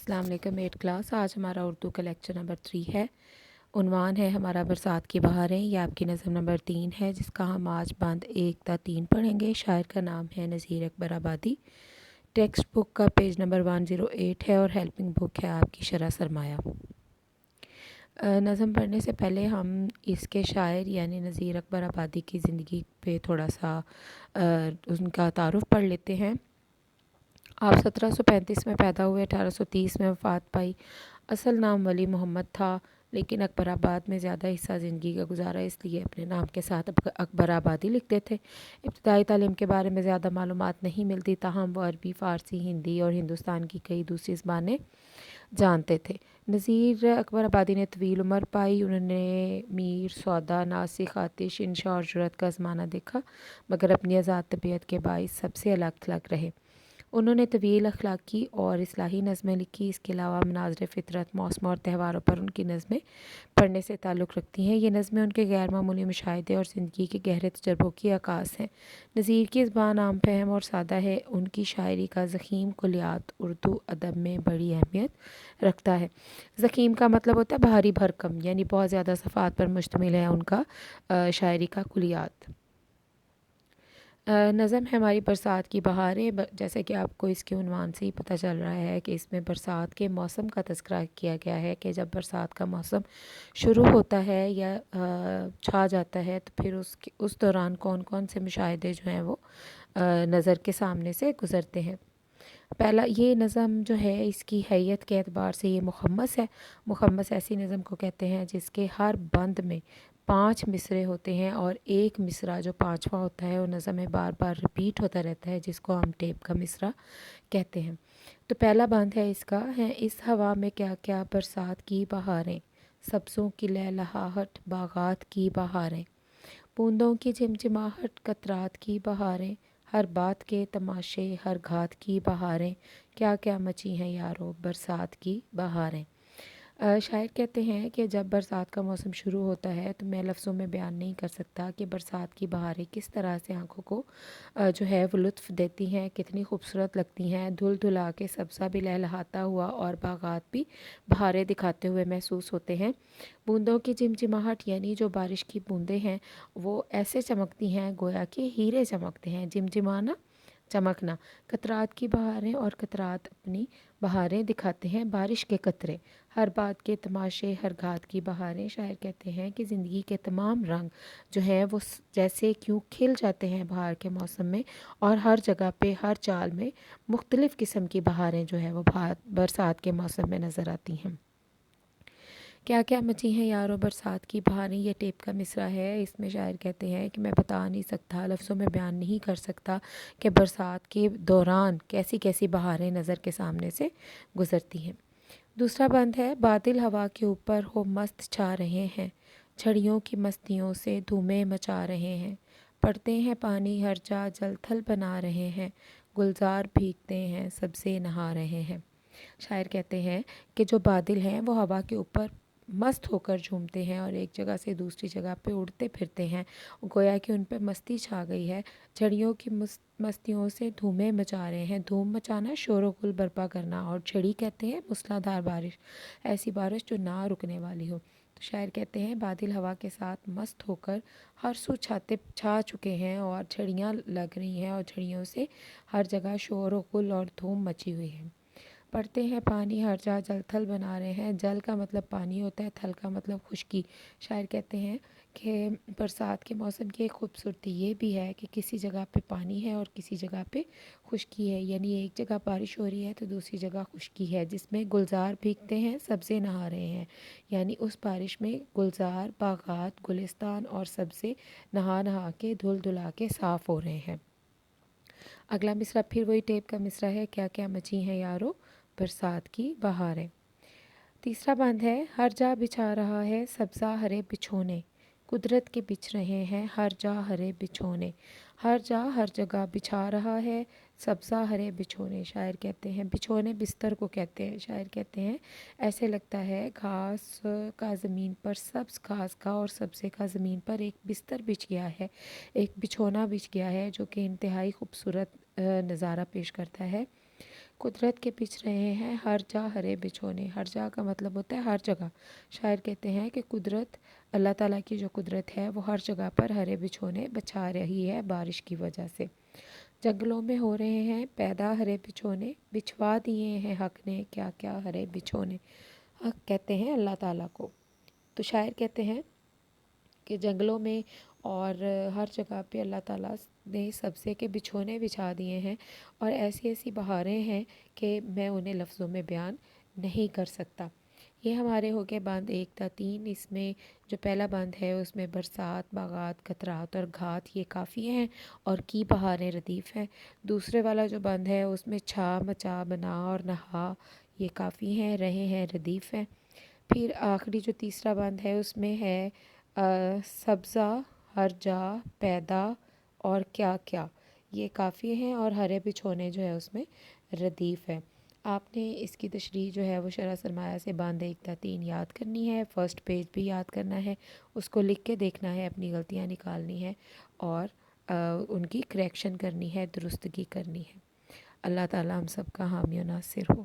अस्सलाम वालेकुम 8 क्लास। आज हमारा उर्दू का लेक्चर नंबर 3 है। उन्वान है हमारा बरसात की बहारें। ये आपकी नज़म नंबर 3 है जिसका हम आज बंद 1 ता 3 पढ़ेंगे। शायर का नाम है नज़ीर अकबर आबादी। टेक्स्ट बुक का पेज नंबर 108 है और हेल्पिंग बुक है आपकी शरह सरमाया। नज़म पढ़ने से पहले हम इसके शायर यानी नज़ीर अकबर आबादी की ज़िंदगी पे थोड़ा सा उनका तारुफ़ पढ़ लेते हैं। आप 1735 में पैदा हुए, 1830 में वफ़ात पाई। असल नाम वली मोहम्मद था, लेकिन अकबराबाद में ज़्यादा हिस्सा ज़िंदगी का गुजारा, इसलिए अपने नाम के साथ अकबराबादी लिखते थे। इब्तदाई तालीम के बारे में ज़्यादा मालूमात नहीं मिलती, ताहम वो अरबी, फ़ारसी, हिंदी और हिंदुस्तान की कई दूसरी ज़बानें जानते थे। नज़ीर अकबर आबादी ने तवील उम्र पाई। उन्होंने मीर, सौदा, नासिक, आतिश, इंशा और जुरत का ज़माना देखा, मगर अपनी आज़ाद तबीयत के बाइस सबसे अलग थलग रहे। उन्होंने तवील अखलाकी और इस्लाही नज़में लिखी। इसके अलावा मनाज़िर फ़ितरत, मौसम और त्योहारों पर उनकी नज़में पढ़ने से ताल्लुक़ रखती हैं। ये नज़में उनके गैर मामूली मुशाहिदे और ज़िंदगी के गहरे तजर्बों की अक्कास हैं। नज़ीर की ज़बान आम फहम और सादा है। उनकी शायरी का ज़ख़ीम कुलियात उर्दू अदब में बड़ी अहमियत रखता है। ज़ख़ीम का मतलब होता है भारी भरकम, यानी बहुत ज़्यादा सफ़ात पर मुश्तमिल है उनका शायरी का कुलियात। नज़म है हमारी बरसात की बहारें। जैसे कि आपको इसके उन्वान से ही पता चल रहा है कि इसमें बरसात के मौसम का तज़किरा किया गया है कि जब बरसात का मौसम शुरू होता है या छा जाता है तो फिर उस दौरान कौन कौन से मुशाहिदे जो हैं वो नज़र के सामने से गुज़रते हैं। पहला, ये नज़म जो है इसकी हैयत के एतबार से ये मुखम्मस है। मुखम्मस ऐसी नज़म को कहते हैं जिसके हर बंद में 5 मिसरे होते हैं और एक मिसरा जो 5वां होता है वो नज़म में बार बार रिपीट होता रहता है, जिसको हम टेप का मिसरा कहते हैं। तो पहला बंद है इसका है, इस हवा में क्या क्या बरसात की बहारें, सब्ज़ों की लहलहाहट बागात की बहारें, बूंदों की झिमझिमाहट कतरात की बहारें, हर बात के तमाशे हर घात की बहारें, क्या क्या मची हैं यारो बरसात की बहारें। शायर कहते हैं कि जब बरसात का मौसम शुरू होता है तो मैं लफ्ज़ों में बयान नहीं कर सकता कि बरसात की बहारें किस तरह से आँखों को जो है वो लुत्फ़ देती हैं, कितनी खूबसूरत लगती हैं। धुल धुला के सब्ज़ा भी लहलहाता हुआ और बागात भी बहारें दिखाते हुए महसूस होते हैं। बूंदों की चिमचिमाहट यानी जो बारिश की बूंदें हैं वो ऐसे चमकती हैं गोया कि हीरे चमकते हैं। चिमचिमाना, चमकना। कतरात की बहारें और कतरात अपनी बहारें दिखाते हैं, बारिश के कतरे। हर बात के तमाशे हर घात की बहारें। शायर कहते हैं कि ज़िंदगी के तमाम रंग जो हैं वो जैसे क्यों खिल जाते हैं बहार के मौसम में, और हर जगह पे हर चाल में मुख्तलिफ़ किस्म की बहारें जो हैं वो बरसात के मौसम में नज़र आती हैं। क्या क्या मची हैं यारों बरसात की बहारें, ये टेप का मिसरा है। इसमें शायर कहते हैं कि मैं बता नहीं सकता, लफ्ज़ों में बयान नहीं कर सकता कि बरसात के दौरान कैसी कैसी बहारें नज़र के सामने से गुज़रती हैं। दूसरा बंद है, बादल हवा के ऊपर हो मस्त छा रहे हैं, छड़ियों की मस्तियों से धूमें मचा रहे हैं, पड़ते हैं पानी हर जा जल थल बना रहे हैं, गुलजार भीगते हैं सबसे नहा रहे हैं। शायर कहते हैं कि जो बादल हैं वो हवा के ऊपर मस्त होकर झूमते हैं और एक जगह से दूसरी जगह पे उड़ते फिरते हैं, गोया कि उन पर मस्ती छा गई है। झड़ियों की मस्तियों से धूमें मचा रहे हैं। धूम मचाना शोर गुल बर्पा करना, और छड़ी कहते हैं मूसलाधार बारिश, ऐसी बारिश जो ना रुकने वाली हो। तो शायर कहते हैं बादल हवा के साथ मस्त होकर हर सू छा चुके हैं और छड़ियाँ लग रही हैं और छड़ियों से हर जगह शोर गुल और धूम मची हुई है। पढ़ते हैं पानी हर जा जल थल बना रहे हैं। जल का मतलब पानी होता है, थल का मतलब खुश्की। शायर कहते हैं कि बरसात के मौसम की एक खूबसूरती ये भी है कि किसी जगह पे पानी है और किसी जगह पे खुश्की है, यानी एक जगह बारिश हो रही है तो दूसरी जगह खुश्की है, जिसमें गुलजार भीगते हैं सब्ज़े नहा रहे हैं, यानी उस बारिश में गुलजार बागात गुलिस्तान और सब्ज़े नहा नहा के धुल धुला के साफ़ हो रहे हैं। अगला मिसरा फिर वही टेप का मिसरा है, क्या क्या मची हैं यारो बरसात की बहारें। तीसरा बंद है, हर जा बिछा रहा है सब्ज़ा हरे बिछोने, कुदरत के बिछ रहे हैं हर जा हरे बिछोने। हर जा हर जगह बिछा रहा है सब्ज़ा हरे बिछोने। शायर कहते हैं बिछोने बिस्तर को कहते हैं। शायर कहते हैं ऐसे लगता है घास का ज़मीन पर, सब्ज़ घास का और सब्ज़े का ज़मीन पर एक बिस्तर बिछ गया है, एक बिछोना बिछ गया है, जो कि इंतहाई खूबसूरत नज़ारा पेश करता है। قدرت کے بچھ رہے ہیں ہر جا ہرے بچھونے. ہر جا کا مطلب ہوتا ہے ہر جگہ. شاعر کہتے ہیں کہ قدرت، اللہ تعالیٰ کی جو قدرت ہے وہ ہر جگہ پر ہرے بچھونے بچھا رہی ہے بارش کی وجہ سے. جنگلوں میں ہو رہے ہیں پیدا ہرے بچھونے، بچھوا دیے ہیں حق نے کیا کیا ہرے بچھونے. حق کہتے ہیں اللہ تعالیٰ کو. تو شاعر کہتے ہیں کہ جنگلوں میں اور ہر جگہ پہ اللہ تعالیٰ نے سبزے کے بچھونے بچھا دیے ہیں، اور ایسی ایسی بہاریں ہیں کہ میں انہیں لفظوں میں بیان نہیں کر سکتا. یہ ہمارے ہو گئے باند 1 تا 3. اس میں جو پہلا باند ہے اس میں برسات، باغات، قطرات اور گھات یہ کافی ہیں اور کی بہاریں ردیف ہیں. دوسرے والا جو باند ہے اس میں چھا، مچا، بنا اور نہا یہ کافی ہیں، رہے ہیں ردیف ہیں. پھر آخری جو تیسرا باند ہے اس میں ہے سبزہ، ہر جا، پیدا اور کیا کیا یہ کافی ہیں، اور ہرے بچھونے جو ہے اس میں ردیف ہے. آپ نے اس کی تشریح جو ہے وہ شرح سرمایہ سے باند 1 تا 3 یاد کرنی ہے. فرسٹ پیج بھی یاد کرنا ہے، اس کو لکھ کے دیکھنا ہے، اپنی غلطیاں نکالنی ہے اور ان کی کریکشن کرنی ہے، درستگی کرنی ہے. اللہ تعالیٰ ہم سب کا حامی و ناصر ہو.